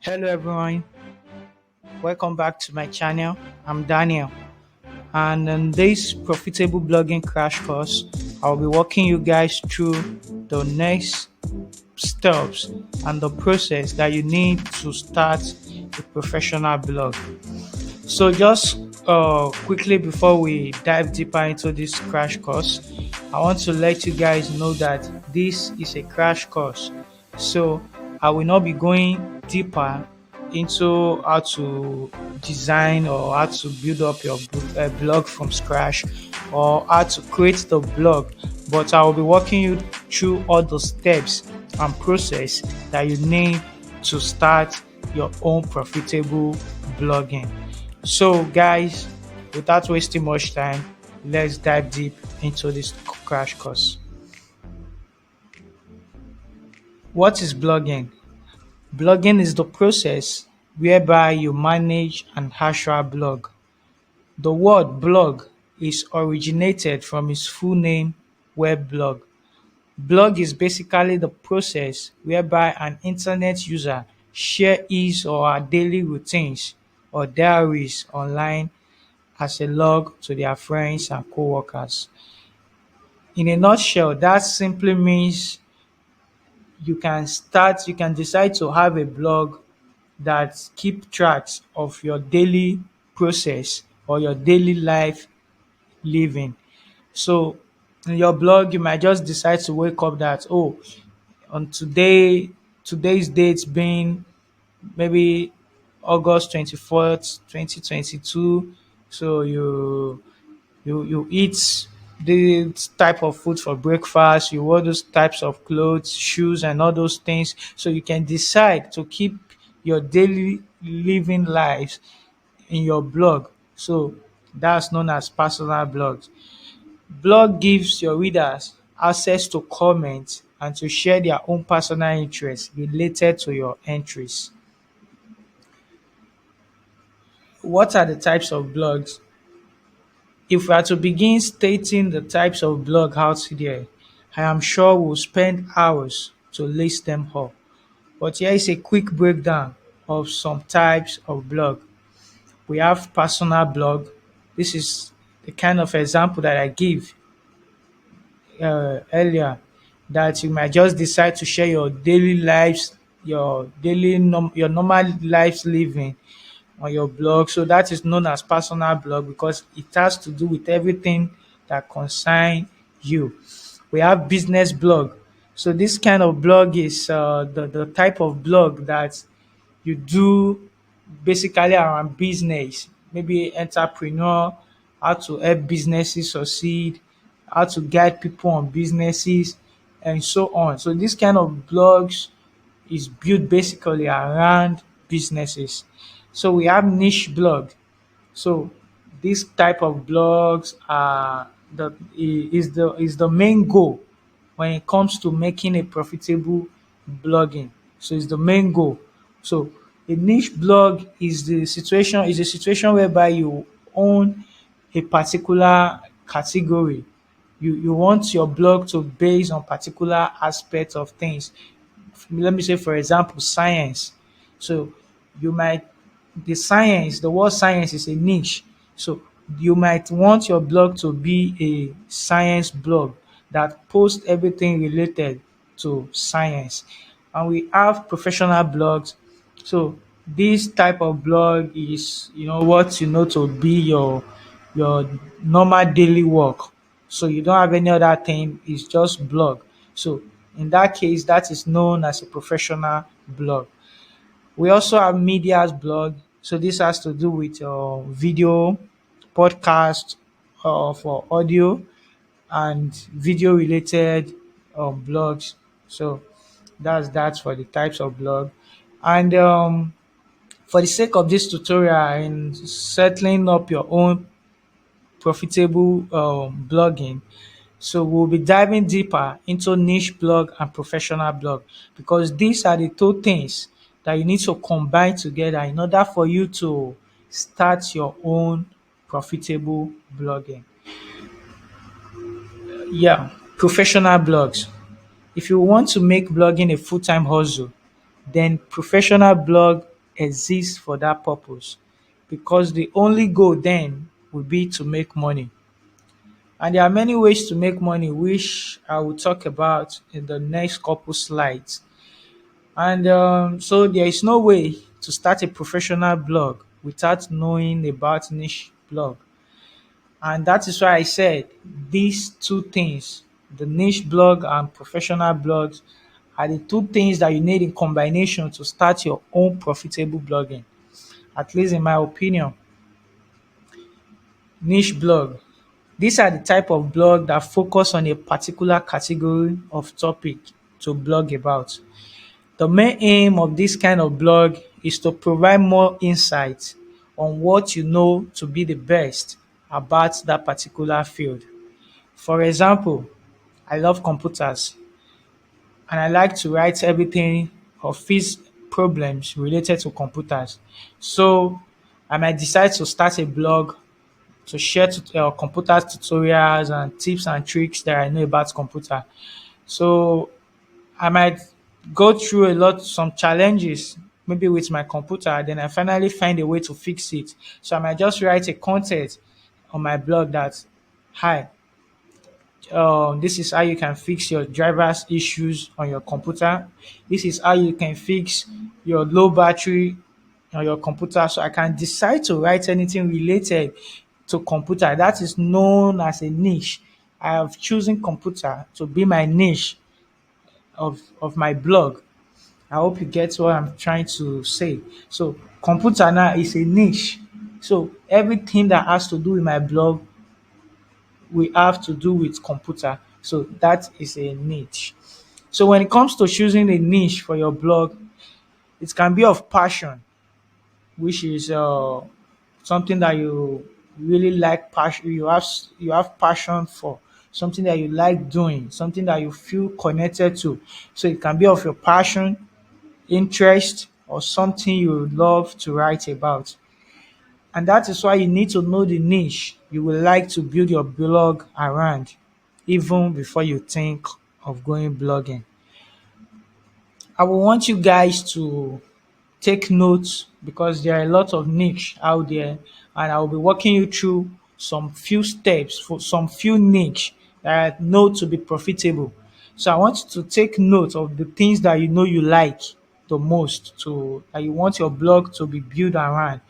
Hello everyone, welcome back to my channel. I'm Daniel, and in this profitable blogging crash course, I'll be walking you guys through the next steps and the process that you need to start a professional blog. So just quickly before we dive deeper into this crash course, I want to let you guys know that this is a crash course. So I will not be going deeper into how to design or how to build up your blog from scratch or how to create the blog, but I will be walking you through all the steps and process that you need to start your own profitable blogging. So, guys, without wasting much time, let's dive deep into this crash course. What is blogging? Blogging is the process whereby you manage an actual blog. The word blog is originated from its full name, web blog. Blog is basically the process whereby an internet user share his or her daily routines or diaries online as a log to their friends and co-workers. In a nutshell, that simply means you can decide to have a blog that keep tracks of your daily process or your daily life living. So in your blog, you might just decide to wake up that, on today's date being maybe August 24th, 2022. So you eat this type of food for breakfast, you wear those types of clothes, shoes, and all those things. So you can decide to keep your daily living lives in your blog. So that's known as personal blogs. Blog gives your readers access to comment and to share their own personal interests related to your entries. What are the types of blogs? If we are to begin stating the types of blog out there, I am sure we'll spend hours to list them all. But here is a quick breakdown of some types of blog. We have personal blog. This is the kind of example that I give earlier, that you might just decide to share your daily lives, your normal lives living on your blog. So that is known as personal blog because it has to do with everything that concern you. We have business blog. So this kind of blog is the type of blog that you do basically around business, maybe entrepreneur, how to help businesses succeed, how to guide people on businesses, and so on. So this kind of blogs is built basically around businesses. So we have niche blog. So this type of blogs are the main goal when it comes to making a profitable blogging. So it's the main goal. So a niche blog is a situation whereby you own a particular category. You want your blog to base on particular aspects of things. Let me say, for example, science. So you might the word science is a niche. So you might want your blog to be a science blog that posts everything related to science. And we have professional blogs. So this type of blog is what you know to be your normal daily work. So you don't have any other thing, it's just blog. So in that case, that is known as a professional blog. We also have media's blog. So this has to do with video, podcast for audio, and video related blogs. So that's that for the types of blog. And for the sake of this tutorial in settling up your own profitable blogging, so we'll be diving deeper into niche blog and professional blog because these are the two things that you need to combine together in order for you to start your own profitable blogging. Yeah, professional blogs. If you want to make blogging a full-time hustle, then professional blog exist for that purpose, because the only goal then would be to make money. And there are many ways to make money, which I will talk about in the next couple slides. And so there is no way to start a professional blog without knowing about niche blog. And that is why I said these two things, the niche blog and professional blogs, are the two things that you need in combination to start your own profitable blogging. At least in my opinion, niche blog. These are the type of blog that focus on a particular category of topic to blog about. The main aim of this kind of blog is to provide more insight on what you know to be the best about that particular field. For example, I love computers and I like to write everything or fix problems related to computers. So I might decide to start a blog to share computer tutorials and tips and tricks that I know about computer. So I might go through some challenges, maybe with my computer, then I finally find a way to fix it. So I might just write a content on my blog that, hi, this is how you can fix your driver's issues on your computer. This is how you can fix your low battery on your computer. So I can decide to write anything related to computer. That is known as a niche. I have chosen computer to be my niche of my blog. I hope you get what I'm trying to say. So computer now is a niche. So everything that has to do with my blog we have to do with computer. So that is a niche. So when it comes to choosing a niche for your blog, it can be of passion, which is something that you really like. Passion you have passion for something that you like doing, something that you feel connected to. So it can be of your passion, interest, or something you love to write about. And that is why you need to know the niche you would like to build your blog around, even before you think of going blogging. I will want you guys to take notes because there are a lot of niche out there, and I will be walking you through some few steps for some few niche that I know to be profitable. So I want you to take note of the things that you know you like the most, to that you want your blog to be built around.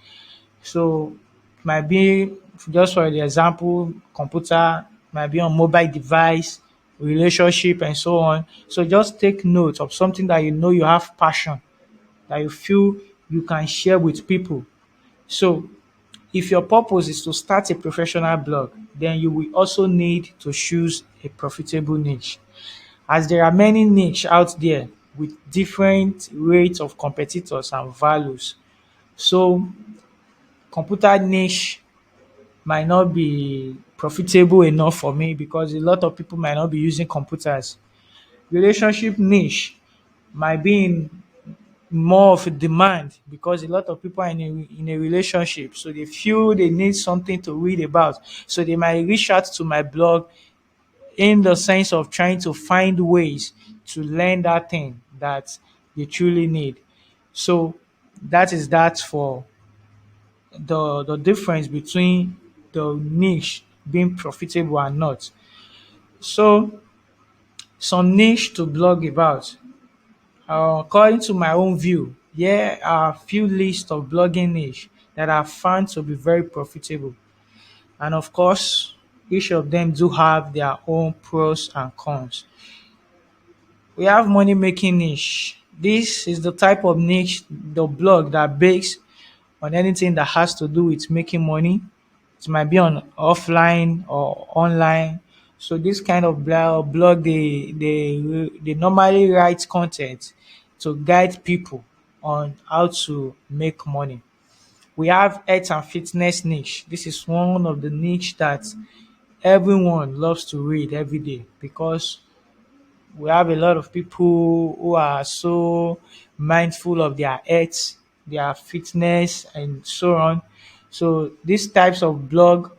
So might be, just for the example, computer, might be on mobile device, relationship, and so on. So just take note of something that you know you have passion, that you feel you can share with people. So if your purpose is to start a professional blog, then you will also need to choose a profitable niche, as there are many niche out there with different rates of competitors and values. So computer niche might not be profitable enough for me because a lot of people might not be using computers. Relationship niche might be in more of a demand because a lot of people are in a relationship. So they feel they need something to read about. So they might reach out to my blog in the sense of trying to find ways to learn that thing that they truly need. So that is that for the difference between the niche being profitable and not. So some niche to blog about. According to my own view, here are a few lists of blogging niche that are found to be very profitable. And of course, each of them do have their own pros and cons. We have money making niche. This is the type of niche, the blog that bakes on anything that has to do with making money. It might be on offline or online. So this kind of blog, they normally write content to guide people on how to make money. We have health and fitness niche. This is one of the niche that everyone loves to read every day because we have a lot of people who are so mindful of their health, their fitness, and so on. So these types of blog,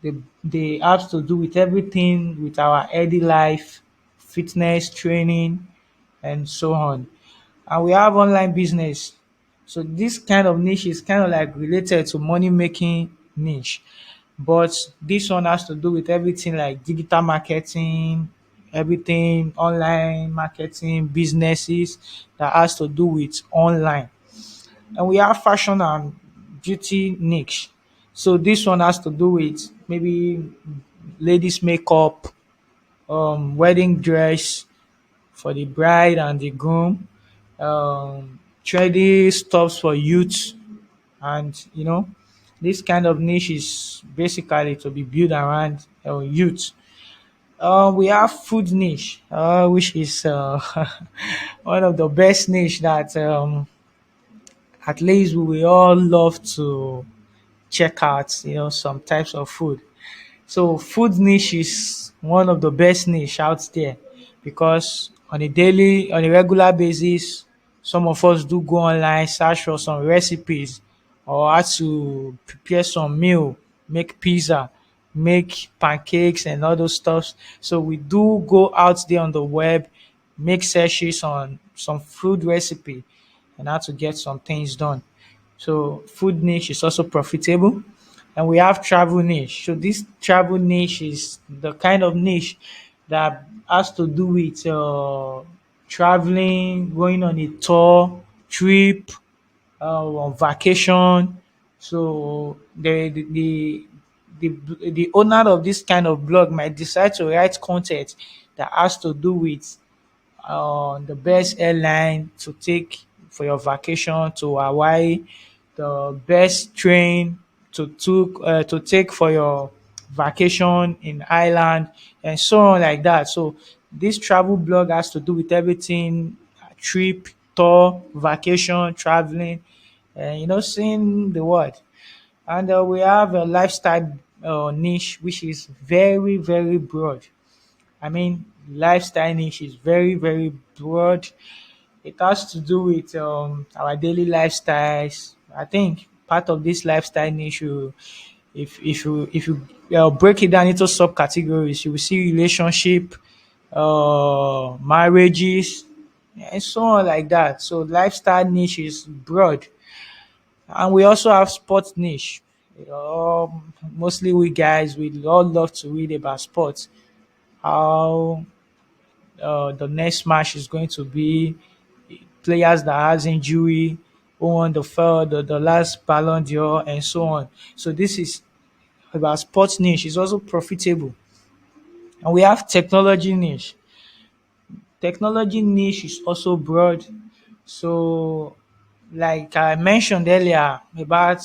they, they have to do with everything with our healthy life, fitness, training, and so on. And we have online business. So this kind of niche is kind of like related to money making niche, but this one has to do with everything like digital marketing, everything online marketing, businesses that has to do with online. And we have fashion and beauty niche. So this one has to do with maybe ladies makeup, wedding dress for the bride and the groom, trendy stuffs for youth, and this kind of niche is basically to be built around youth. We have food niche, which is one of the best niche that at least we will all love to check out. Some types of food. So food niche is one of the best niche out there because on a regular basis, some of us do go online, search for some recipes or how to prepare some meal, make pizza, make pancakes and all those stuffs. So we do go out there on the web, make searches on some food recipe and how to get some things done. So food niche is also profitable. And we have travel niche. So this travel niche is the kind of niche that has to do with traveling, going on a tour, trip, on vacation. So the owner of this kind of blog might decide to write content that has to do with the best airline to take for your vacation to Hawaii, the best train to take for your vacation in Ireland, and so on like that. So this travel blog has to do with everything: trip, tour, vacation, traveling, and seeing the world. And we have a lifestyle niche, which is very, very broad. I mean, lifestyle niche is very, very broad. It has to do with our daily lifestyles. I think part of this lifestyle niche, if you break it down into subcategories, you will see relationship, marriages, and so on like that. So lifestyle niche is broad, and we also have sports niche. Mostly we guys we all love to read about sports. How the next match is going to be, players that has injury, who won the last Ballon d'Or, and so on. So this is about sports niche. Is also profitable, and we have technology niche. Technology niche is also broad. So, like I mentioned earlier about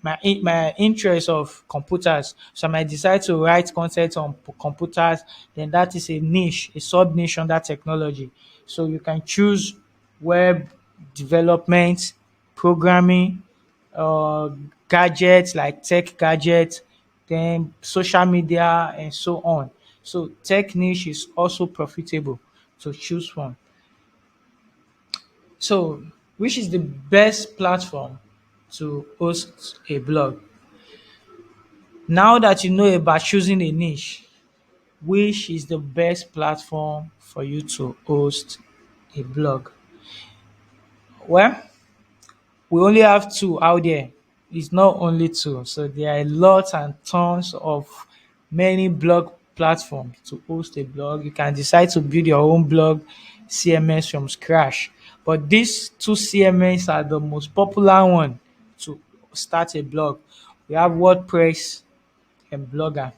my interest of computers, so I might decide to write content on computers, then that is a niche, a sub niche under technology. So you can choose web development, programming, uh, gadgets like tech gadgets, then social media and so on. So tech niche is also profitable to choose from. So which is the best platform to host a blog? Now that you know about choosing a niche, which is the best platform for you to host a blog? Well, we only have two out there. It's not only two. So there are lots and tons of many blog platforms to host a blog. You can decide to build your own blog CMS from scratch. But these two CMS are the most popular one to start a blog. We have WordPress and Blogger.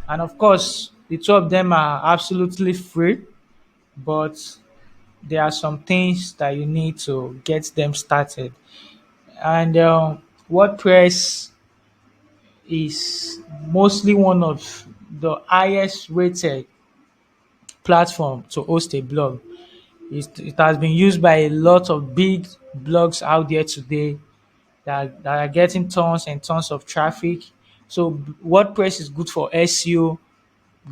And of course, the two of them are absolutely free, but there are some things that you need to get them started. And WordPress is mostly one of the highest rated platform to host a blog. It has been used by a lot of big blogs out there today that are getting tons and tons of traffic. So WordPress is good for SEO,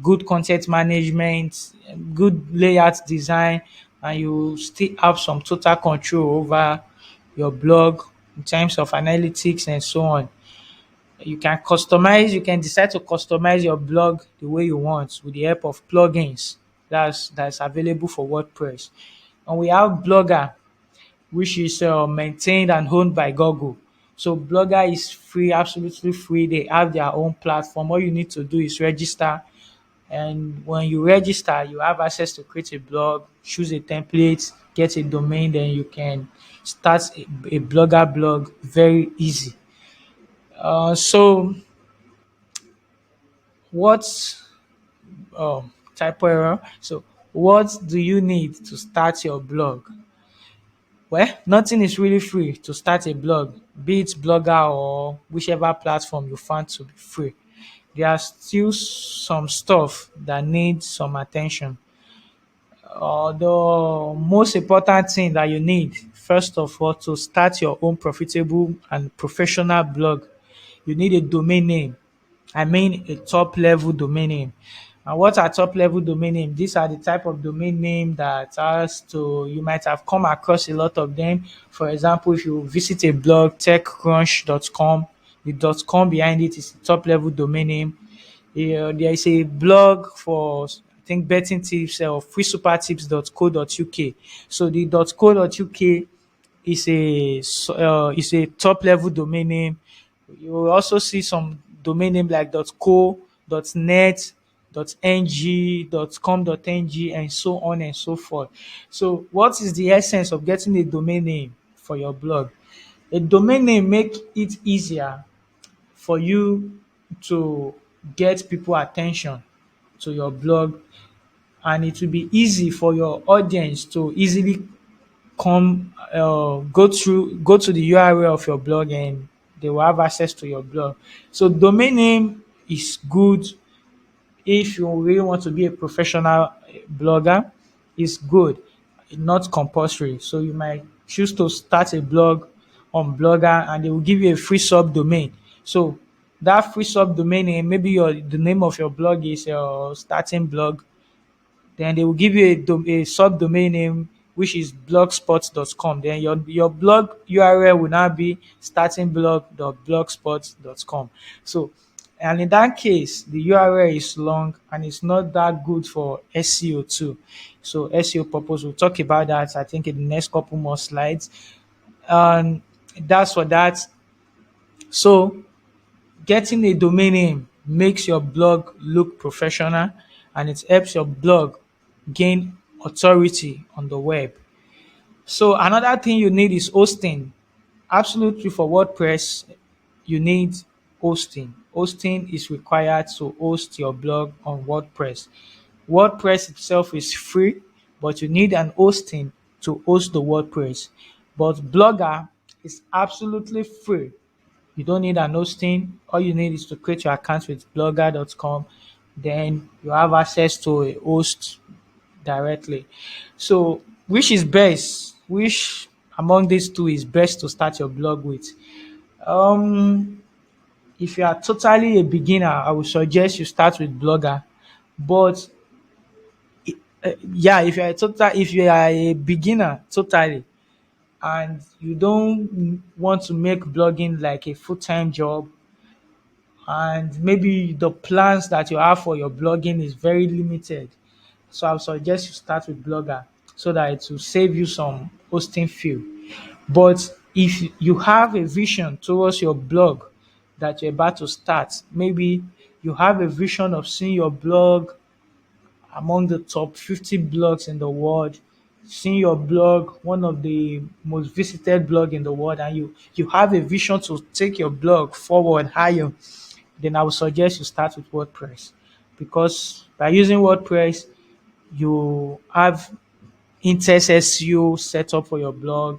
good content management, good layout design, and you still have some total control over your blog in terms of analytics and so on. You can decide to customize your blog the way you want with the help of plugins that's available for WordPress. And we have Blogger. which is maintained and owned by Google. So Blogger is free, absolutely free. They have their own platform. All you need to do is register, and when you register, you have access to create a blog, choose a template, get a domain, then you can start a Blogger blog very easy. So what typo error? So what do you need to start your blog? Well, nothing is really free to start a blog, be it Blogger or whichever platform you find to be free. There are still some stuff that needs some attention. The most important thing that you need, first of all, to start your own profitable and professional blog, you need a domain name. I mean a top level domain name. And what are top level domain name? These are the type of domain name that has to you might have come across a lot of them. For example, if you visit a blog, techcrunch.com, the .com behind it is the top level domain name. There is a blog for I think betting tips or freesupertips.co.uk. So the .co.uk is a top level domain name. You will also see some domain name like .co, .net, .ng, .com.ng, and so on and so forth. So what is the essence of getting a domain name for your blog? A domain name make it easier for you to get people attention to your blog, and it will be easy for your audience to easily go to the URL of your blog, and they will have access to your blog. So domain name is good if you really want to be a professional blogger. Is good, not compulsory. So you might choose to start a blog on Blogger, and they will give you a free subdomain. So that free subdomain name, maybe the name of your blog is your starting blog, then they will give you a subdomain name which is blogspot.com. Then your blog URL will now be startingblog.blogspot.com. So, and in that case, the URL is long and it's not that good for SEO too. So SEO purpose, we'll talk about that I think in the next couple more slides. And that's for that. So getting a domain name makes your blog look professional, and it helps your blog gain authority on the web. So another thing you need is hosting. Absolutely, for WordPress, you need hosting. Hosting is required to host your blog on WordPress. WordPress itself is free, but you need an hosting to host the WordPress. But Blogger is absolutely free. You don't need an hosting. All you need is to create your account with blogger.com. Then you have access to a host directly. So, which is best? Which among these two is best to start your blog with? Um, if you are totally a beginner, I would suggest you start with Blogger. But yeah, if you are a beginner totally, and you don't want to make blogging like a full-time job, and maybe the plans that you have for your blogging is very limited, so I would suggest you start with Blogger so that it will save you some hosting fee. But if you have a vision towards your blog that you're about to start, maybe you have a vision of seeing your blog among the top 50 blogs in the world, seeing your blog one of the most visited blog in the world, and you have a vision to take your blog forward higher, then I would suggest you start with WordPress, because by using WordPress, you have intense SEO set up for your blog,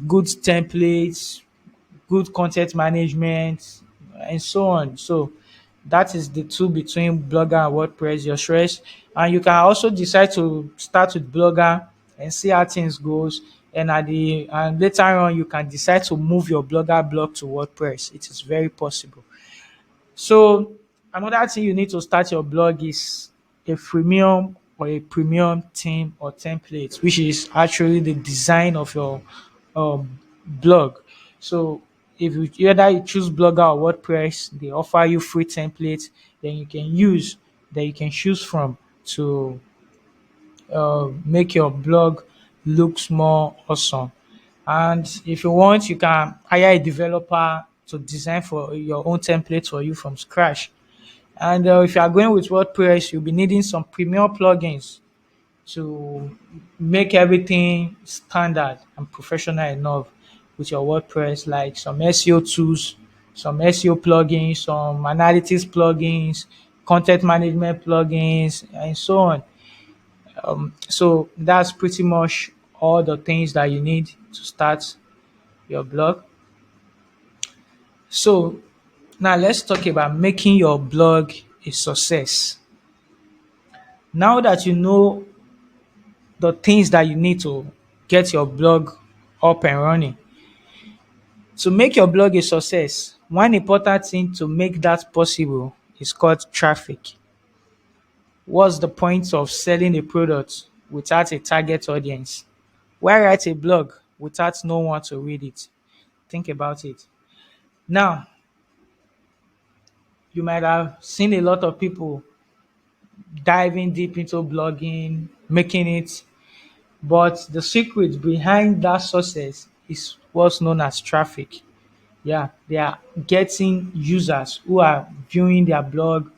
good templates, good content management, and so on. So that is the two between Blogger and WordPress, your choice. And you can also decide to start with Blogger and see how things goes. And later on, you can decide to move your Blogger blog to WordPress. It is very possible. So another thing you need to start your blog is a freemium or a premium theme or template, which is actually the design of your blog. So if you either you choose Blogger or WordPress, they offer you free templates then you can use that you can choose from to make your blog looks more awesome. And if you want, you can hire a developer to design for your own template for you from scratch. And if you are going with WordPress, you'll be needing some premium plugins to make everything standard and professional enough with your WordPress, like some SEO tools, some SEO plugins, some analytics plugins, content management plugins, and so on. So that's pretty much all the things that you need to start your blog. So now let's talk about making your blog a success. Now that you know the things that you need to get your blog up and running, to make your blog a success, one important thing to make that possible is called traffic. What's the point of selling a product without a target audience? Why write a blog without no one to read it? Think about it. Now, you might have seen a lot of people diving deep into blogging, making it, but the secret behind that success is what's known as traffic. Yeah, they are getting users who are viewing their blog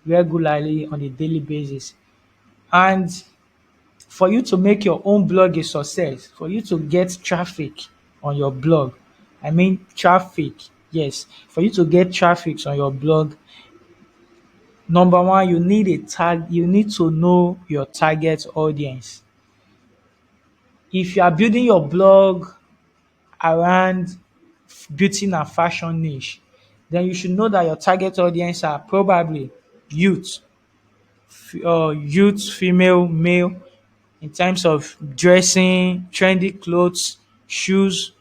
regularly on a daily basis. And for you to make your own blog a success, for you to get traffic on your blog, I mean traffic, yes, for you to get traffic on your blog, number one, you need to know your target audience. If you are building your blog around beauty and fashion niche, then you should know that your target audience are probably youth, youth, female, male, in terms of dressing, trendy clothes, shoes,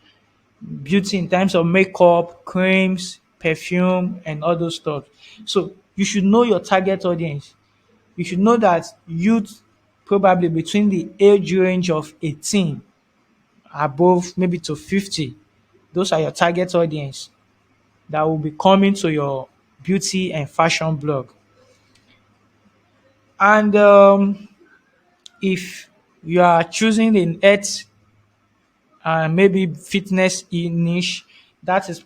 beauty in terms of makeup, creams, perfume, and all those stuff. So you should know your target audience. You should know that youth probably between the age range of 18 above maybe to 50, those are your target audience that will be coming to your beauty and fashion blog. And if you are choosing an health and maybe fitness niche, that is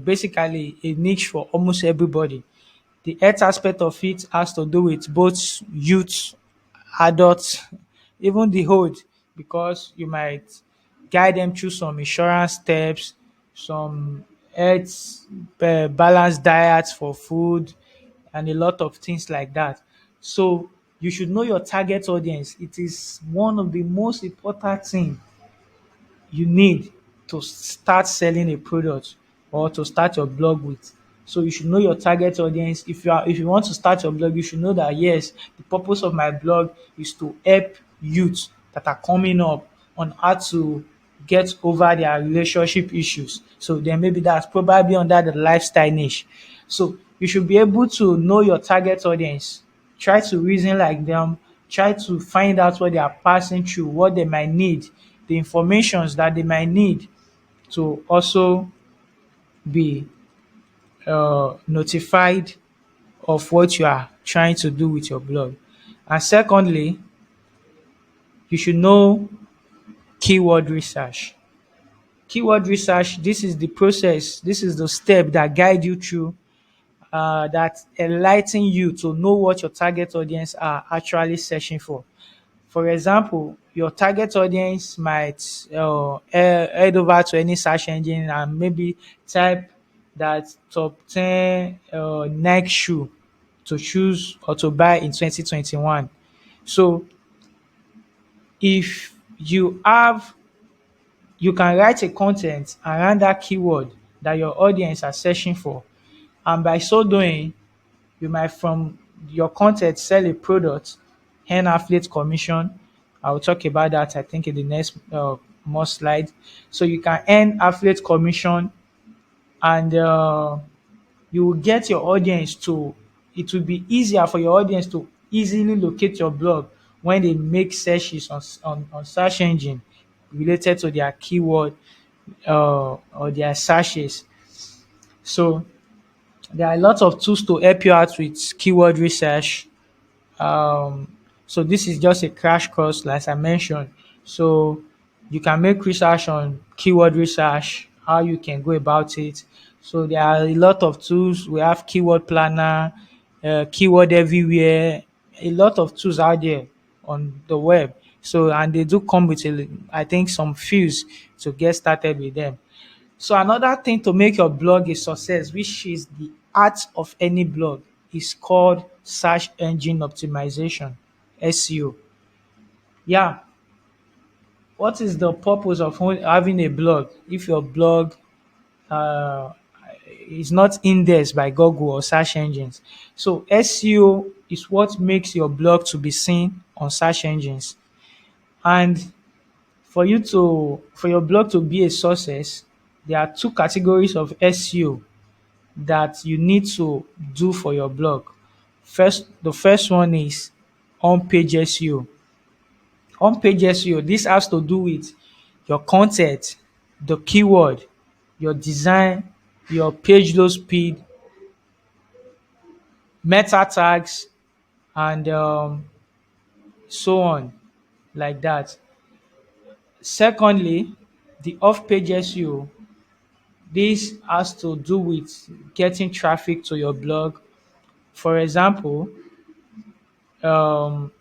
basically a niche for almost everybody. The health aspect of it has to do with both youth, adults, even the old, because you might guide them through some insurance steps, some health balanced diets for food, and a lot of things like that. So you should know your target audience. It is one of the most important things you need to start selling a product or to start your blog with. So you should know your target audience. If you want to start your blog, you should know that yes, the purpose of my blog is to help youths that are coming up on how to get over their relationship issues. So then maybe that's probably under the lifestyle niche. So you should be able to know your target audience, try to reason like them, try to find out what they are passing through, what they might need, the informations that they might need to also be notified of what you are trying to do with your blog. And secondly, you should know keyword research. Keyword research, this is the process, this is the step that guide you through, that enlighten you to know what your target audience are actually searching for. For example, your target audience might head over to any search engine and maybe type that top 10 Nike shoe to choose or to buy in 2021. So if you can write a content around that keyword that your audience are searching for, and by so doing, you might from your content sell a product, earn affiliate commission. I'll talk about that I think in the next more slide. So you can earn affiliate commission, and you will get your audience to, it will be easier for your audience to easily locate your blog when they make searches on search engine related to their keyword or their searches. So there are a lot of tools to help you out with keyword research. So this is just a crash course, like I mentioned. So you can make research on keyword research, how you can go about it. So there are a lot of tools. We have keyword planner, keyword everywhere, a lot of tools out there on the web. So and they do come with I think some fees to get started with them. So another thing to make your blog a success, which is the art of any blog, is called search engine optimization, SEO. Yeah, what is the purpose of having a blog if your blog uh, is not indexed by Google or search engines? So SEO is what makes your blog to be seen on search engines. And for your blog to be a success, there are two categories of SEO that you need to do for your blog. The first one is on-page SEO. On-page SEO, this has to do with your content, the keyword, your design, your page load speed, meta tags, and so on, like that. Secondly, the off-page SEO, this has to do with getting traffic to your blog. For example, um,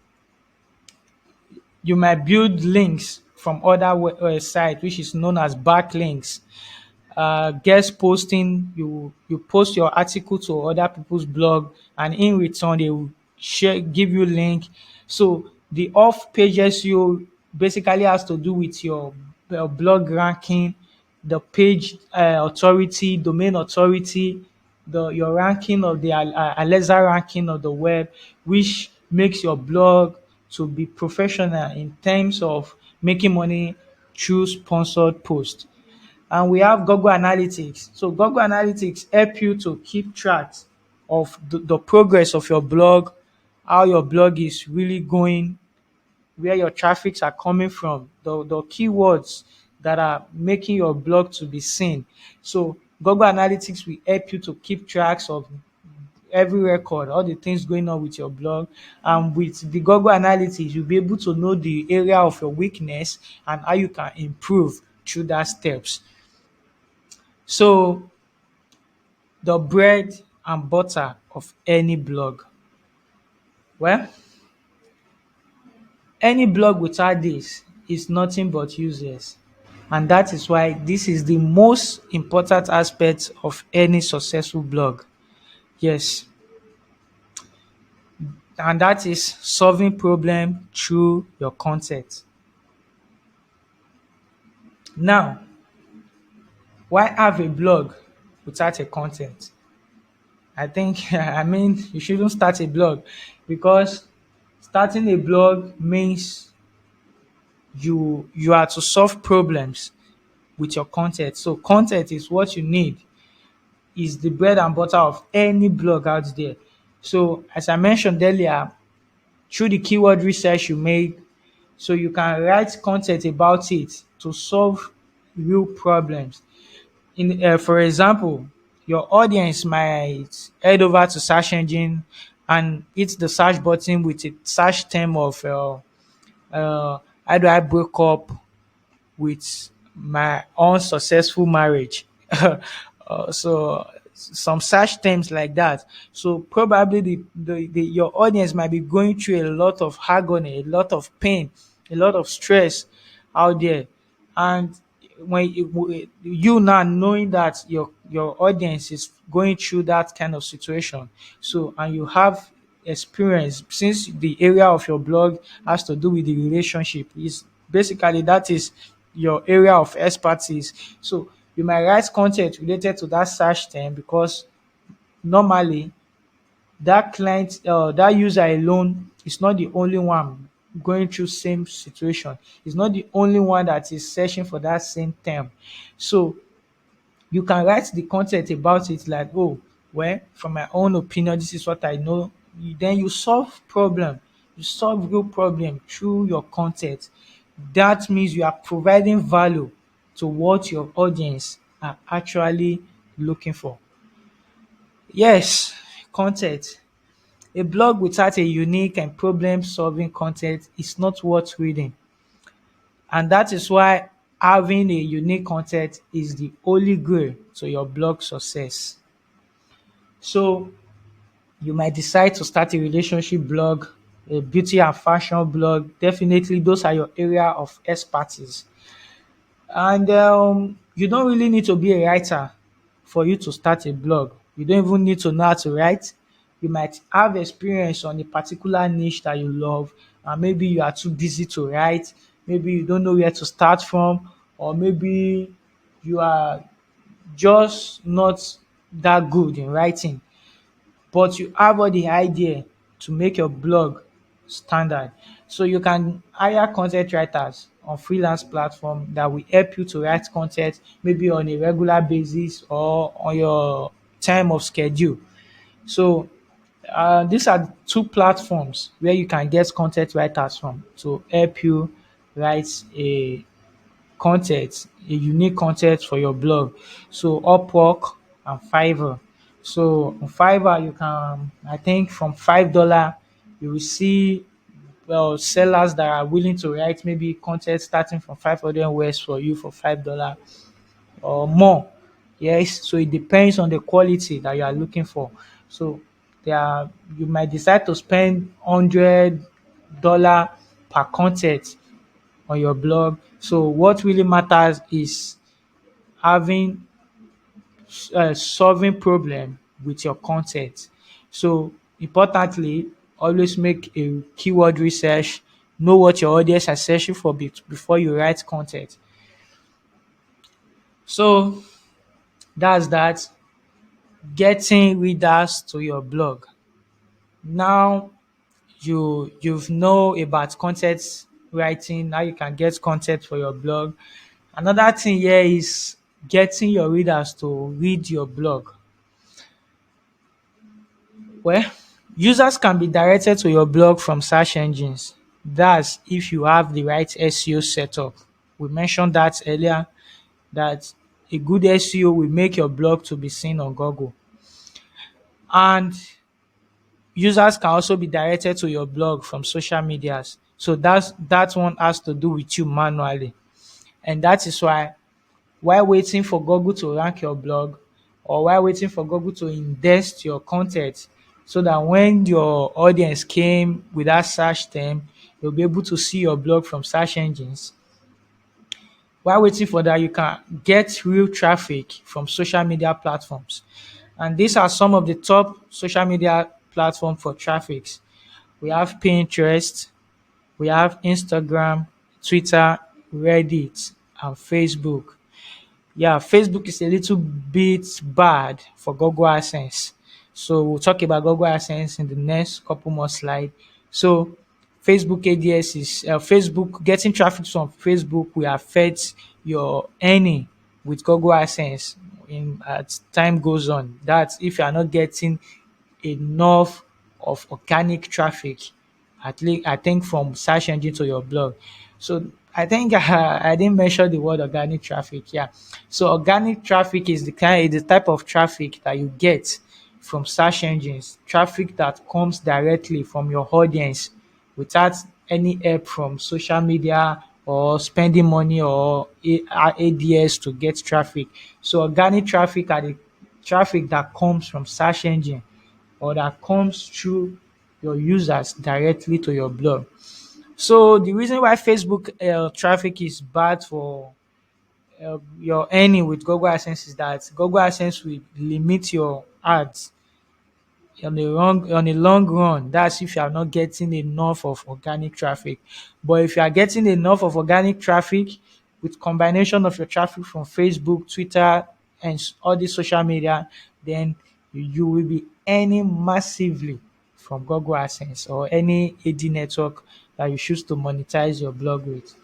you might build links from other sites, which is known as backlinks. Guest posting, you post your article to other people's blog, and in return they will give you link. So the off page SEO basically has to do with your blog ranking, the page authority, domain authority, the your ranking of the Alexa ranking of the web, which makes your blog to be professional in terms of making money through sponsored posts. And we have Google Analytics. So Google Analytics help you to keep track of the progress of your blog, how your blog is really going, where your traffics are coming from, the keywords that are making your blog to be seen. So Google Analytics will help you to keep tracks of every record, all the things going on with your blog. And with the Google Analytics, you'll be able to know the area of your weakness and how you can improve through that steps. So the bread and butter of any blog. Well, any blog without this is nothing but useless. And that is why this is the most important aspect of any successful blog. Yes. And that is solving problem through your content. Now, why have a blog without a content? I think I mean you shouldn't start a blog because starting a blog means you are to solve problems with your content. So content is what you need, is the bread and butter of any blog out there. So as I mentioned earlier, through the keyword research you make, so you can write content about it to solve real problems. In For example, your audience might head over to search engine and hit the search button with a search term of how do I break up with my unsuccessful marriage. So some such terms like that. So probably your audience might be going through a lot of agony, a lot of pain, a lot of stress out there. And when you now knowing that your audience is going through that kind of situation, so and you have experience, since the area of your blog has to do with the relationship, is basically that is your area of expertise. So you might write content related to that search term, because normally that client that user alone is not the only one going through same situation. It's not the only one that is searching for that same term. So you can write the content about it like, oh, well, from my own opinion, this is what I know. Then you solve problem. You solve real problem through your content. That means you are providing value to what your audience are actually looking for. Yes, content. A blog without a unique and problem solving content is not worth reading. And that is why having a unique content is the holy grail to your blog success. So you might decide to start a relationship blog, a beauty and fashion blog. Definitely, those are your area of expertise. And you don't really need to be a writer for you to start a blog. You don't even need to know how to write. You might have experience on a particular niche that you love, and maybe you are too busy to write. Maybe you don't know where to start from, or maybe you are just not that good in writing, but you have all the idea to make your blog standard. So you can hire content writers on freelance platform that will help you to write content maybe on a regular basis or on your time of schedule. So these are two platforms where you can get content writers from to help you write a unique content for your blog. So Upwork and Fiverr. So on Fiverr, you can, I think from $5, you will see sellers that are willing to write maybe content starting from 500 words for you for $5 or more. Yes, so it depends on the quality that you are looking for. So there are, you might decide to spend $100 per content on your blog. So what really matters is having solving problem with your content. So importantly, always make a keyword research, know what your audience are searching for before you write content. So that's that. Getting readers to your blog. Now you've know about content writing. Now you can get content for your blog. Another thing here is getting your readers to read your blog. Well, users can be directed to your blog from search engines. That's if you have the right SEO setup. We mentioned that earlier, that a good SEO will make your blog to be seen on Google. And users can also be directed to your blog from social medias. So that one has to do with you manually. And that is why while waiting for Google to rank your blog, or while waiting for Google to index your content, so that when your audience came with that search term, they'll be able to see your blog from search engines. While waiting for that, you can get real traffic from social media platforms. And these are some of the top social media platforms for traffics. We have Pinterest, we have Instagram, Twitter, Reddit, and Facebook. Yeah, Facebook is a little bit bad for Google AdSense. So we'll talk about Google AdSense in the next couple more slides. So Facebook ADS is Facebook getting traffic from Facebook will affect your earning with Google AdSense in as time goes on. That's if you are not getting enough of organic traffic, at least I think from search engine to your blog. So I think I didn't mention the word organic traffic. Yeah. So organic traffic is the type of traffic that you get from search engines, traffic that comes directly from your audience without any help from social media or spending money or ADS to get traffic. So organic traffic are the traffic that comes from search engine or that comes through your users directly to your blog. So the reason why Facebook traffic is bad for your earning with Google AdSense is that Google AdSense will limit your ads on a long run. That's if you are not getting enough of organic traffic. But if you are getting enough of organic traffic with combination of your traffic from Facebook, Twitter, and all the social media, then you will be earning massively from Google AdSense or any AD network that you choose to monetize your blog with.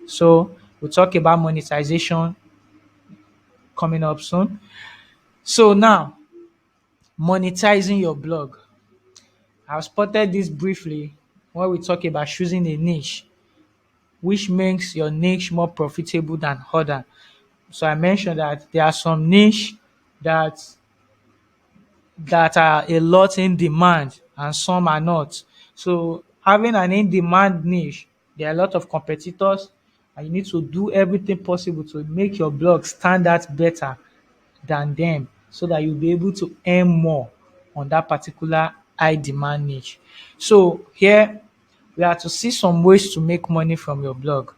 So we'll talk about monetization coming up soon. So now, monetizing your blog. I've spotted this briefly when we talk about choosing a niche, which makes your niche more profitable than other. So I mentioned that there are some niche that that are a lot in demand and some are not. So having an in-demand niche, there are a lot of competitors, and you need to do everything possible to make your blog stand out better than them so that you'll be able to earn more on that particular high demand niche. So here we are to see some ways to make money from your blog.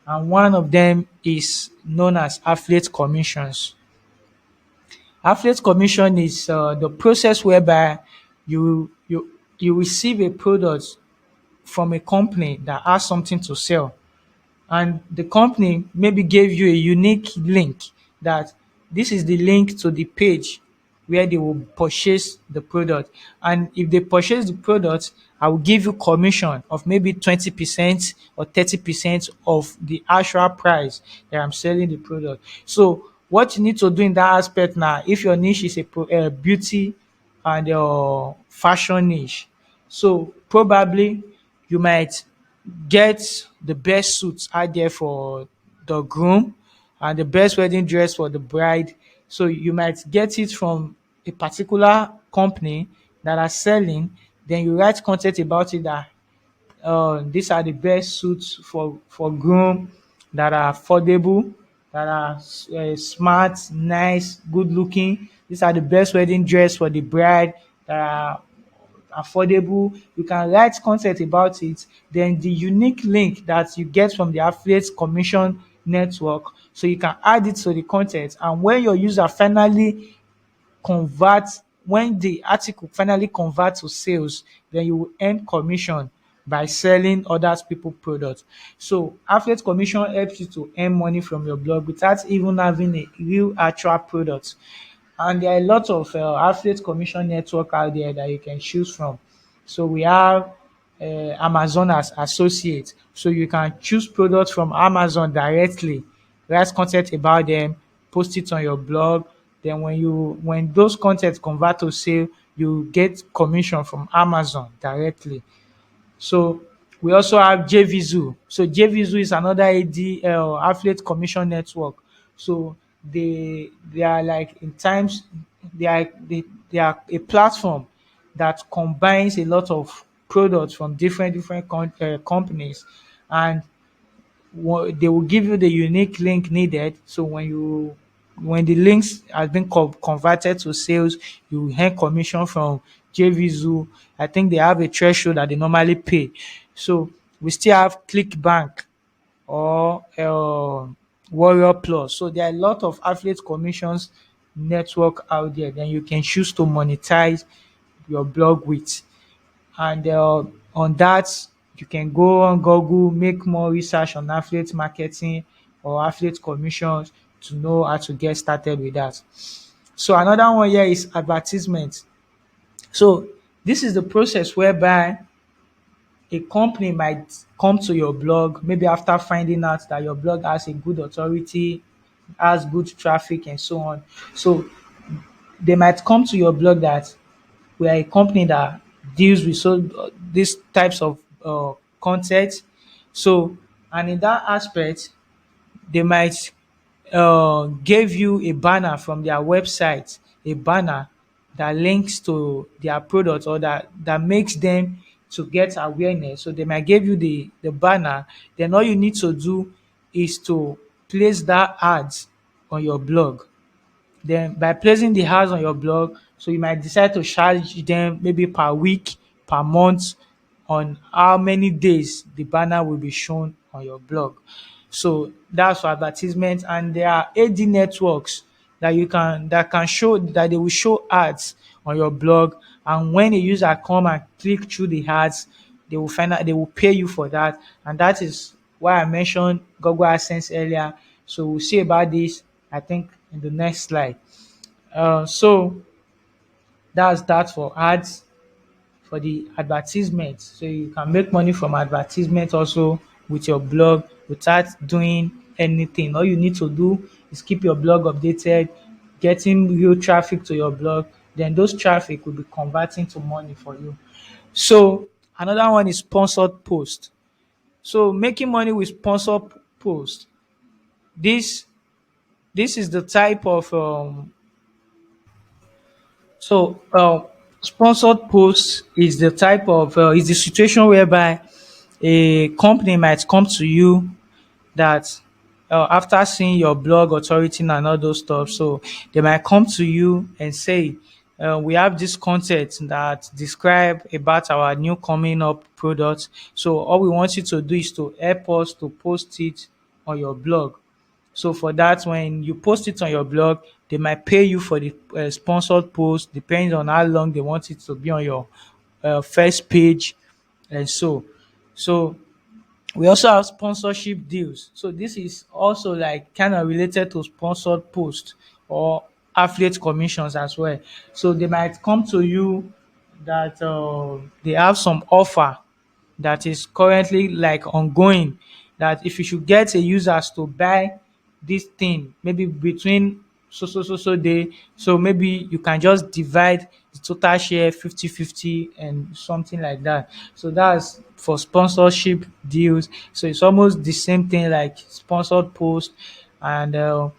And one of them is known as affiliate commissions. Affiliate commission is the process whereby you receive a product from a company that has something to sell, and the company maybe gave you a unique link that this is the link to the page where they will purchase the product. And if they purchase the product, I will give you commission of maybe 20% or 30% of the actual price that I'm selling the product. So what you need to do in that aspect now, if your niche is a beauty and fashion niche, so probably you might get the best suits out there for the groom and the best wedding dress for the bride. So you might get it from a particular company that are selling. Then you write content about it that these are the best suits for groom that are affordable, that are smart, nice, good looking. These are the best wedding dress for the bride that are affordable. You can write content about it. Then the unique link that you get from the affiliate commission network, so you can add it to the content. And when your user finally convert, when the article finally convert to sales, then you will earn commission by selling others people products. So affiliate commission helps you to earn money from your blog without even having a real actual product. And there are a lot of affiliate commission network out there that you can choose from. So we have Amazon as associate. So you can choose products from Amazon directly, write content about them, post it on your blog. Then when those contents convert to sale, you get commission from Amazon directly. So we also have Jvzoo. So Jvzoo is another affiliate commission network. So they are like in times they are a platform that combines a lot of products from different companies, and they will give you the unique link needed. So when the links has been converted to sales, you will earn commission from Jvzoo. I think they have a threshold that they normally pay. So we still have ClickBank or Warrior Plus. So there are a lot of affiliate commissions network out there. Then you can choose to monetize your blog with. And on that, you can go on Google, make more research on affiliate marketing or affiliate commissions to know how to get started with that. So another one here is advertisement. So this is the process whereby a company might come to your blog, maybe after finding out that your blog has a good authority, has good traffic, and so on. So they might come to your blog that we are a company that deals with these types of content. So, and in that aspect, they might give you a banner from their website, a banner that links to their product or that makes them to get awareness. So they might give you the banner. Then all you need to do is to place that ads on your blog. Then by placing the ads on your blog, so you might decide to charge them maybe per week, per month, on how many days the banner will be shown on your blog. So that's for advertisement. And there are AD networks that can show that they will show ads on your blog. And when a user come and click through the ads, they will find out they will pay you for that. And that is why I mentioned Google Adsense earlier. So we'll see about this, I think, in the next slide. So that's that for ads, for the advertisement. So you can make money from advertisement also with your blog without doing anything. All you need to do is keep your blog updated, getting real traffic to your blog. Then those traffic will be converting to money for you. So another one is sponsored post. So making money with sponsored post. This this is the type of sponsored post is the type of is the situation whereby a company might come to you that after seeing your blog authority and all those stuff, so they might come to you and say, we have this content that describe about our new coming up product. So all we want you to do is to help us to post it on your blog. So for that, when you post it on your blog, they might pay you for the sponsored post, depending on how long they want it to be on your first page, and so we also have sponsorship deals. So this is also like kind of related to sponsored posts or affiliate commissions as well. So they might come to you that they have some offer that is currently like ongoing, that if you should get a users to buy this thing maybe between so day, so maybe you can just divide the total share 50-50 and something like that. So that's for sponsorship deals. So it's almost the same thing like sponsored post and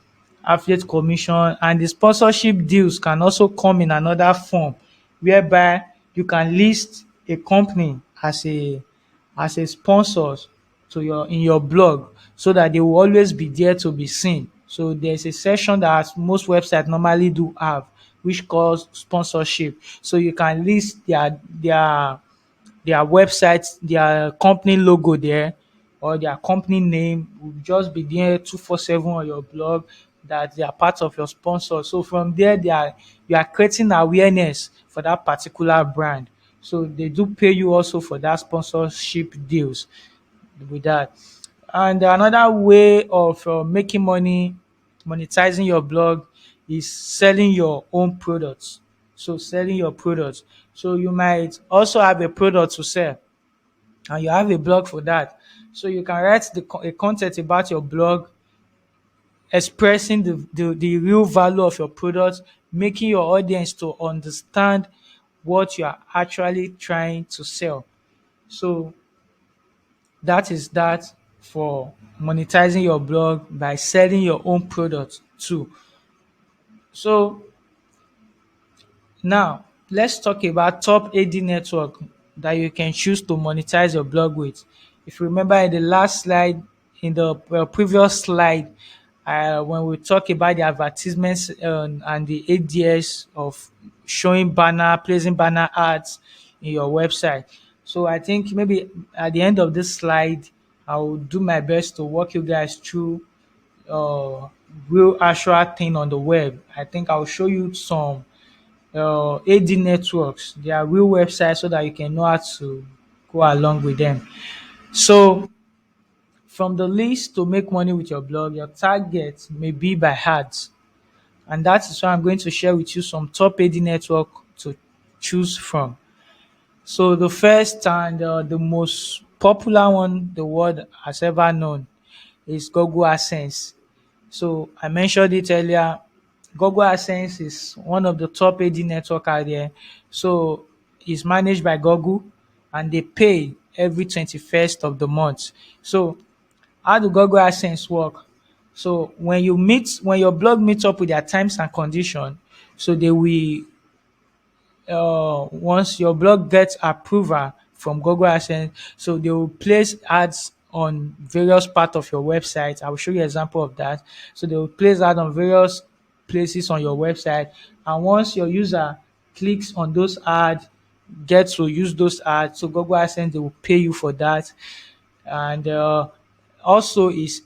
affiliate commission. And the sponsorship deals can also come in another form, whereby you can list a company as a sponsor to your in your blog, so that they will always be there to be seen. So there's a section that most websites normally do have, which calls sponsorship. So you can list their website, their company logo there, or their company name will just be there 247 on your blog, that they are part of your sponsor. So from there, you are creating awareness for that particular brand. So they do pay you also for that sponsorship deals with that. And another way of making money, monetizing your blog, is selling your own products. So selling your products. So you might also have a product to sell, and you have a blog for that. So you can write a content about your blog, expressing the real value of your product, making your audience to understand what you are actually trying to sell. So that is that for monetizing your blog by selling your own product too. So now let's talk about top AD network that you can choose to monetize your blog with. If you remember in the last slide, in the previous slide, when we talk about the advertisements and the ADS of showing banner, placing banner ads in your website. So I think maybe at the end of this slide, I will do my best to walk you guys through uh, real actual thing on the web. I think I'll show you some AD networks, their real websites, so that you can know how to go along with them. So from the list to make money with your blog, your target may be by ads. And that is why I'm going to share with you some top AD network to choose from. So the first and the most popular one the world has ever known is Google Adsense. So I mentioned it earlier. Google Adsense is one of the top AD network out there. So it's managed by Google, and they pay every 21st of the month. So how do Google Adsense work? So when your blog meets up with their terms and condition, so they will once your blog gets approval from Google AdSense, so they will place ads on various parts of your website. I will show you an example of that. So they will place ads on various places on your website, and once your user clicks on those ads, get to use those ads, so Google AdSense they will pay you for that. And also is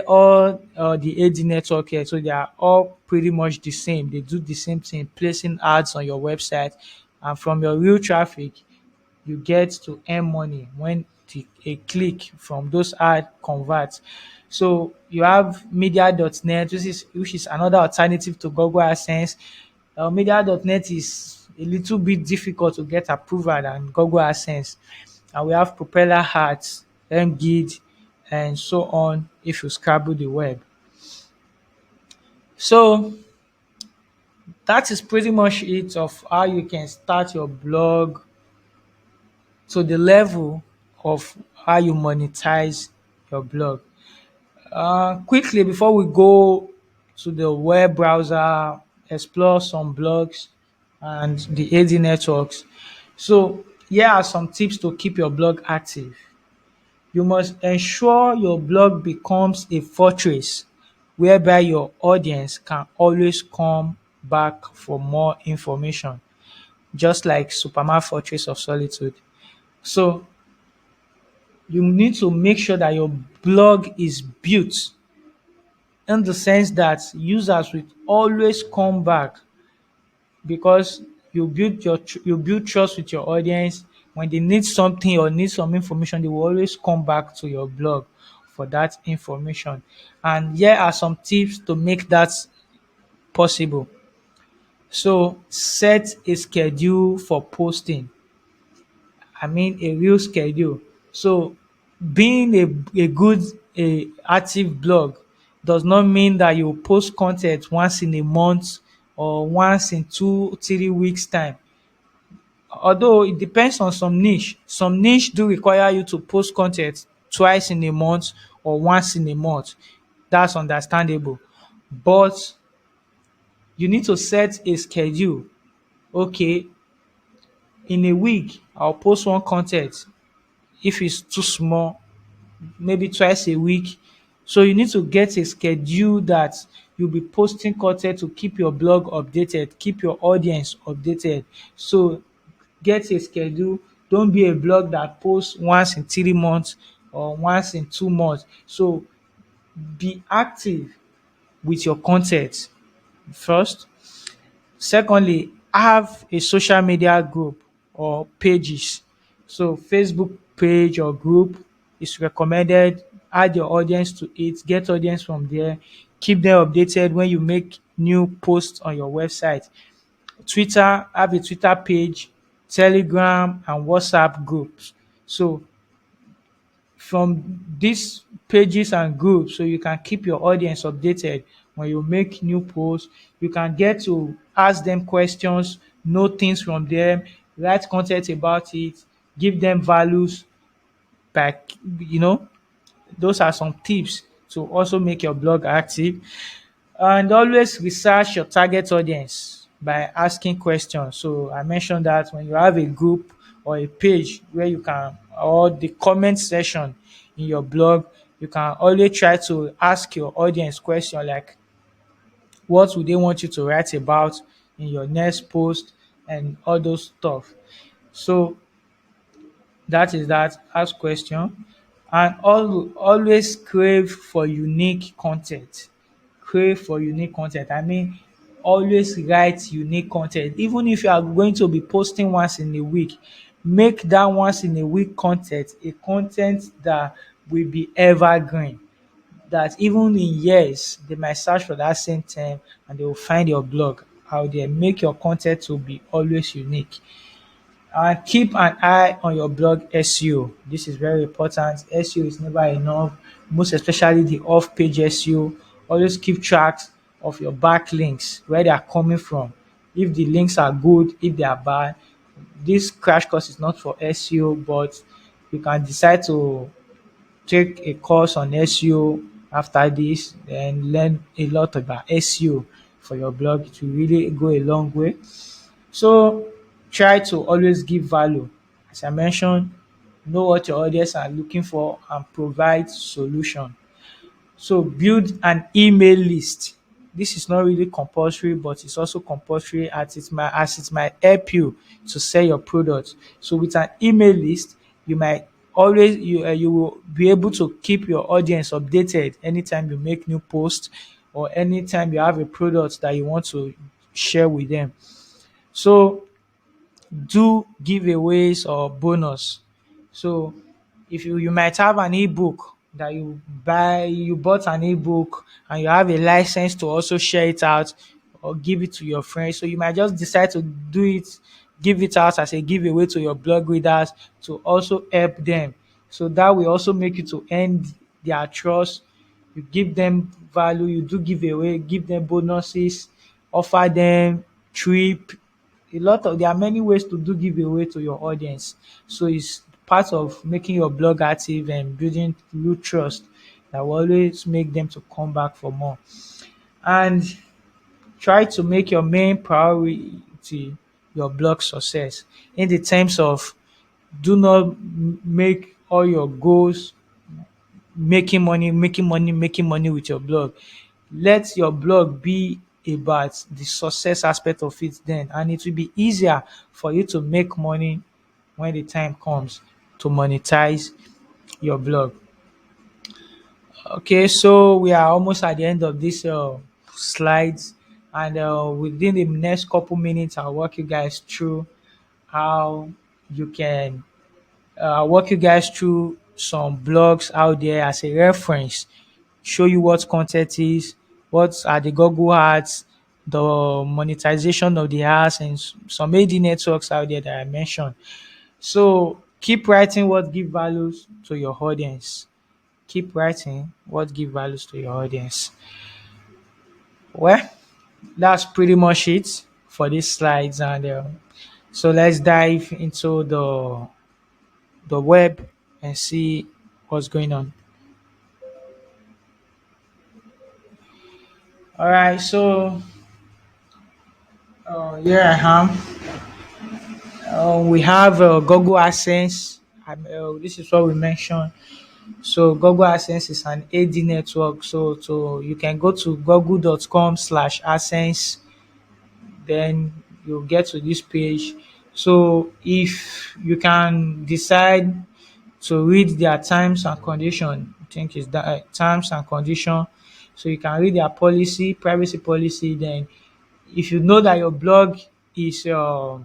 all the AD network here. So they are all pretty much the same. They do the same thing, placing ads on your website, and from your real traffic, you get to earn money when a click from those ads converts. So you have media.net, which is another alternative to Google AdSense. Media.net is a little bit difficult to get approval than Google AdSense. And we have Propeller Ads, Mgid, and so on if you scrabble the web. So that is pretty much it of how you can start your blog to the level of how you monetize your blog. Quickly, before we go to the web browser, explore some blogs and the AD networks. So here are some tips to keep your blog active. You must ensure your blog becomes a fortress whereby your audience can always come back for more information, just like Superman Fortress of Solitude. So you need to make sure that your blog is built in the sense that users will always come back because you build trust with your audience. When they need something or need some information, they will always come back to your blog for that information. And here are some tips to make that possible. So set a schedule for posting. I mean a real schedule. So being a good active blog does not mean that you post content once in a month or once in 2 3 weeks time. Although it depends on some niche. Some niche do require you to post content twice in a month or once in a month. That's understandable. But you need to set a schedule. Okay, in a week, I'll post one content. If it's too small, maybe twice a week. So you need to get a schedule that you'll be posting content to keep your blog updated, keep your audience updated. So get a schedule. Don't be a blog that posts once in 3 months or once in 2 months. So be active with your content first. Secondly, have a social media group or pages. So Facebook page or group is recommended. Add your audience to it, get audience from there, keep them updated when you make new posts on your website. Twitter, have a Twitter page, Telegram and WhatsApp groups. So from these pages and groups, so you can keep your audience updated when you make new posts. You can get to ask them questions, know things from them, write content about it, give them values back. You know, those are some tips to also make your blog active. And always research your target audience by asking questions. So I mentioned that when you have a group or a page where you can, or the comment section in your blog, you can always try to ask your audience question like what would they want you to write about in your next post and all those stuff. So that is that. Ask question and always crave for unique content. Crave for unique content. I mean, always write unique content. Even if you are going to be posting once in a week, make that once in a week content a content that will be evergreen. That even in years they might search for that same term and they will find your blog out there. Make your content to be always unique. And keep an eye on your blog SEO. This is very important. SEO is never enough, most especially the off page SEO. Always keep track of your backlinks, where they are coming from. If the links are good, if they are bad. This crash course is not for SEO, but you can decide to take a course on SEO after this and learn a lot about SEO for your blog. It will really go a long way. So try to always give value. As I mentioned, know what your audience are looking for and provide solution. So build an email list. This is not really compulsory, but it's also compulsory as it might help you to sell your product. So with an email list, you might always you will be able to keep your audience updated anytime you make new posts or anytime you have a product that you want to share with them. So do giveaways or bonus. So if you might have an ebook that you bought an ebook and you have a license to also share it out or give it to your friends. So you might just decide to give it out as a giveaway to your blog readers to also help them. So that will also make you to earn their trust. You give them value, you do giveaway, give them bonuses, offer them trip, there are many ways to do giveaway to your audience. So it's part of making your blog active and building real trust that will always make them to come back for more. And try to make your main priority your blog success in the terms of do not make all your goals making money with your blog. Let your blog be about the success aspect of it then, and it will be easier for you to make money when the time comes to monetize your blog. Okay, so we are almost at the end of this slides, and within the next couple minutes, I'll walk you guys through how you can walk you guys through some blogs out there as a reference, show you what content is, what are the Google ads, the monetization of the ads, and some AD networks out there that I mentioned. So keep writing what give values to your audience. Keep writing what give values to your audience. Well, that's pretty much it for these slides, and so let's dive into the web and see what's going on. All right, so here I am. We have Google Adsense. This is what we mentioned. So Google Adsense is an AD network. So you can go to google.com/adsense, then you'll get to this page. So if you can decide to read their terms and condition, I think it's that terms and condition. So you can read their policy, privacy policy. Then if you know that your blog is uh,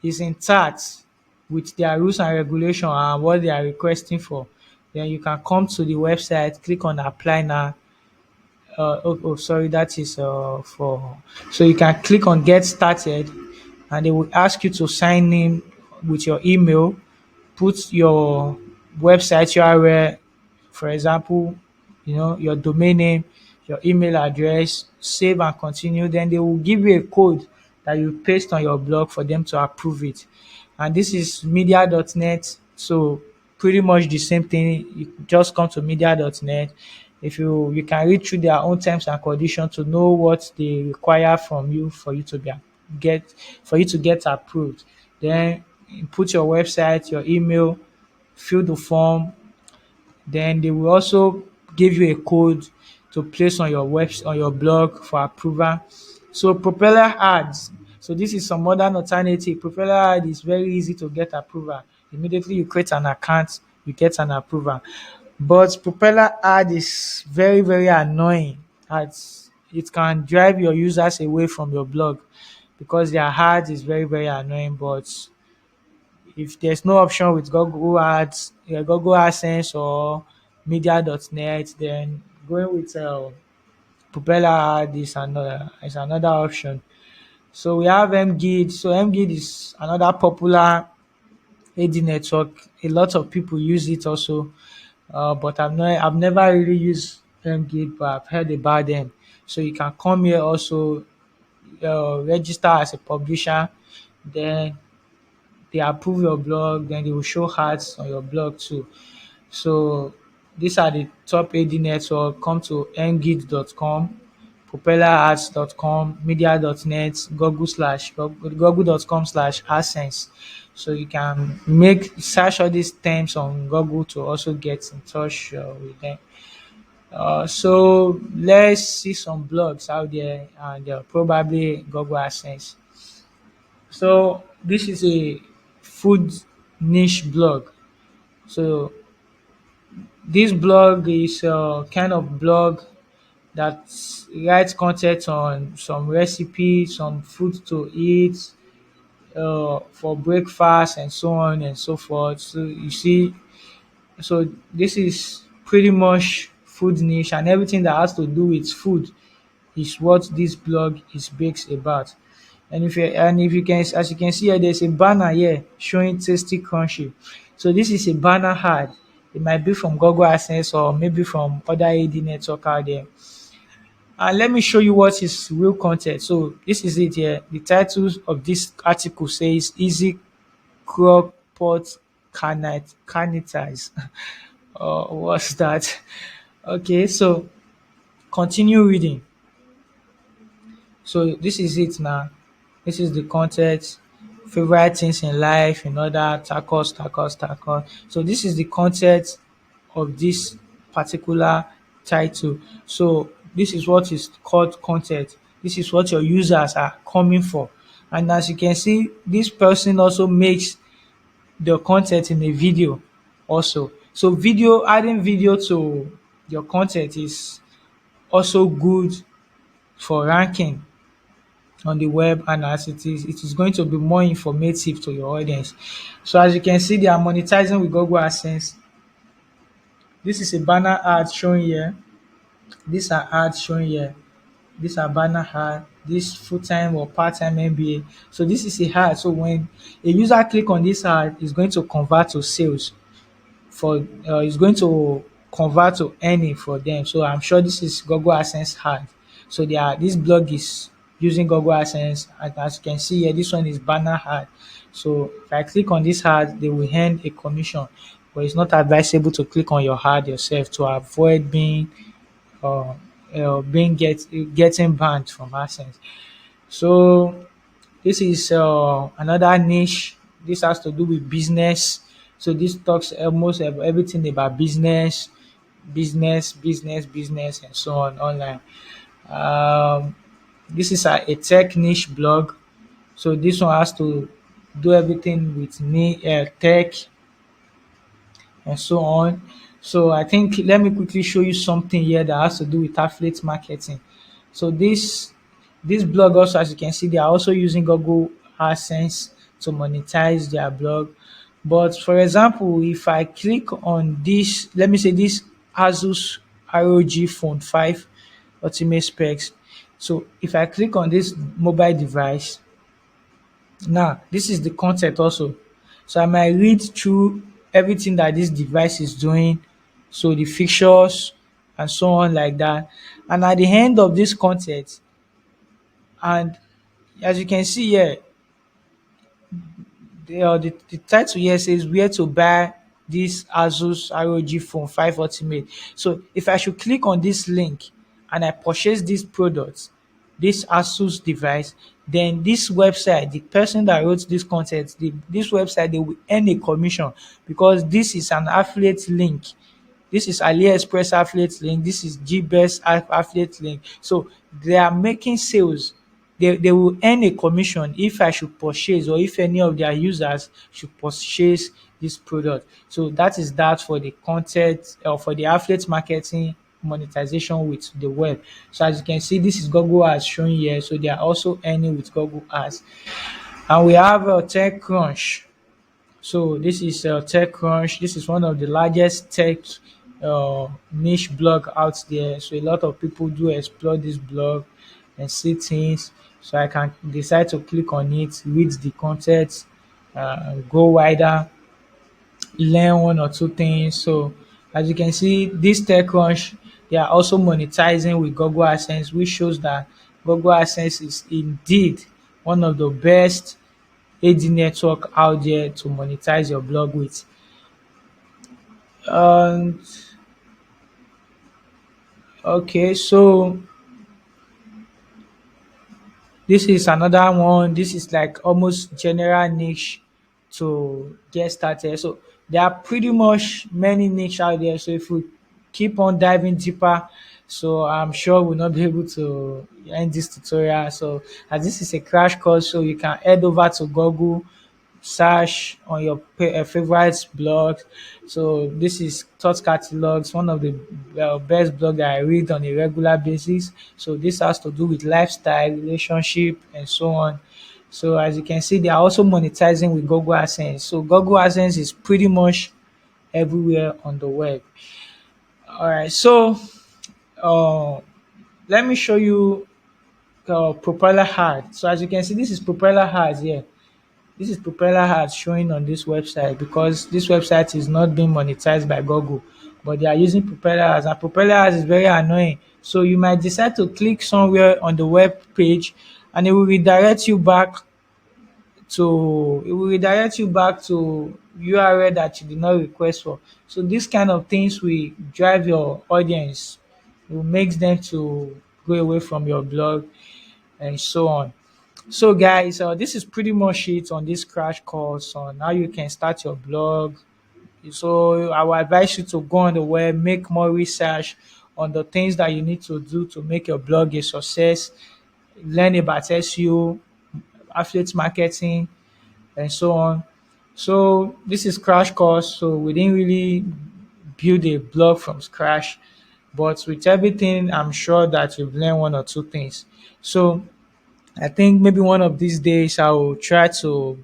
is intact with their rules and regulation and what they are requesting for, then you can come to the website, click on apply now. Sorry, that is for, so you can click on get started, and they will ask you to sign in with your email, put your website URL, for example, your domain name, your email address, save and continue. Then they will give you a code that you paste on your blog for them to approve it. And this is media.net. So pretty much the same thing. You just come to media.net. If you can read through their own terms and conditions to know what they require from you for you to get for you to get approved. Then you put your website, your email, fill the form, then they will also give you a code to place on your on your blog for approval. So Propeller Ads. So this is some modern alternative. Propeller Ad is very easy to get approval. Immediately you create an account, you get an approval. But Propeller Ad is very, very annoying. As it can drive your users away from your blog because their ad is very, very annoying. But if there's no option with Google Ads, Google AdSense or Media.net, then going with Propeller Ad is another option. So we have MGID. So MGID is another popular AD network. A lot of people use it also, but I've never really used MGID, but I've heard about them. So you can come here also, register as a publisher, then they approve your blog, then they will show ads on your blog too. So these are the top AD network. Come to ngid.com, propellerads.com, media.net, google.com/adsense. So you can search all these terms on Google to also get in touch with them. So let's see some blogs out there, and probably Google AdSense. So this is a food niche blog. So this blog is a kind of blog that writes content on some recipe, some food to eat for breakfast, and so on and so forth. So you see, so this is pretty much food niche, and everything that has to do with food is what this blog is based about. And if you can, as you can see here, there's a banner here showing tasty crunchy. So this is a banner ad. It might be from Google AdSense or maybe from other AD network out there. And let me show you what is real content. So this is it here. The title of this article says "Easy Crock Pot Carnitize." What's that? Okay, so continue reading. So this is it now. This is the content. Favorite things in life, in order, tacos, tacos, tacos. So this is the content of this particular title. So this is what is called content. This is what your users are coming for. And as you can see, this person also makes the content in a video also. So adding video to your content is also good for ranking on the web, and as it is going to be more informative to your audience. So as you can see, they are monetizing with Google AdSense. This is a banner ad showing here. These are ads showing here. These are banner ad. This full-time or part-time MBA. So this is a ad. So when a user click on this ad, it's going to convert to sales for it's going to convert to earning for them. So I'm sure this is Google AdSense ad. So this blog is using Google AdSense, and as you can see here, this one is banner ad. So if I click on this ad, they will earn a commission, but it's not advisable to click on your ad yourself to avoid uh, getting banned from AdSense. So this is another niche. This has to do with business. So this talks almost everything about business, and so on online. Um, this is a tech niche blog. So this one has to do everything with tech and so on. So I think let me quickly show you something here that has to do with affiliate marketing. So this blog also, as you can see, they are also using Google AdSense to monetize their blog. But for example, if I click on this, let me say this Asus ROG Phone 5 Ultimate Specs. So if I click on this mobile device, now, this is the content also. So I might read through everything that this device is doing, so the features and so on like that. And at the end of this content, and as you can see here, the title here says where to buy this Asus ROG Phone 5 Ultimate. So if I should click on this link and I purchase this product, this Asus device, then this website, the person that wrote this content, this website, they will earn a commission because this is an affiliate link. This is AliExpress affiliate link. This is GBest affiliate link. So they are making sales. They will earn a commission if I should purchase or if any of their users should purchase this product. So that is that for the content or for the affiliate marketing monetization with the web. So as you can see, this is Google Ads showing here. So they are also earning with Google Ads. And we have TechCrunch. So this is TechCrunch. This is one of the largest tech niche blog out there. So a lot of people do explore this blog and see things. So I can decide to click on it, read the content, go wider, learn one or two things. So as you can see, this TechCrunch, they are also monetizing with Google AdSense, which shows that Google AdSense is indeed one of the best AD network out there to monetize your blog with. And okay, so this is another one. This is like almost general niche to get started. So there are pretty much many niche out there. So if we keep on diving deeper, so I'm sure we'll not be able to end this tutorial. So as this is a crash course, so you can head over to Google, search on your favorite blog. So this is Thought Catalogs, one of the best blog that I read on a regular basis. So this has to do with lifestyle, relationship, and so on. So as you can see, they are also monetizing with Google AdSense. So Google AdSense is pretty much everywhere on the web. All right, so uh, let me show you Propeller Ads. So as you can see, this is Propeller Ads here. This is Propeller Ads showing on this website because this website is not being monetized by Google, but they are using Propeller Ads, and Propeller Ads is very annoying. So you might decide to click somewhere on the web page, and it will redirect you back to URL that you did not request for. So this kind of things will drive your audience, it will make them to go away from your blog and so on. So guys, this is pretty much it on this crash course on how you can start your blog, So I will advise you to go on the web, make more research on the things that you need to do to make your blog a success, learn about SEO, affiliate marketing, and so on. So this is crash course. So we didn't really build a blog from scratch, but with everything, I'm sure that you've learned one or two things. So I think maybe one of these days I will try to.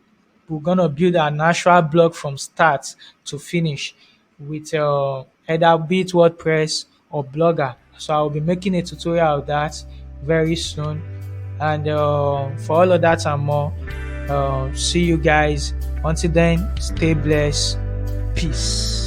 We're gonna build a natural blog from start to finish with either be it WordPress or Blogger. So I'll be making a tutorial of that very soon. And for all of that and more, see you guys. Until then, stay blessed. Peace.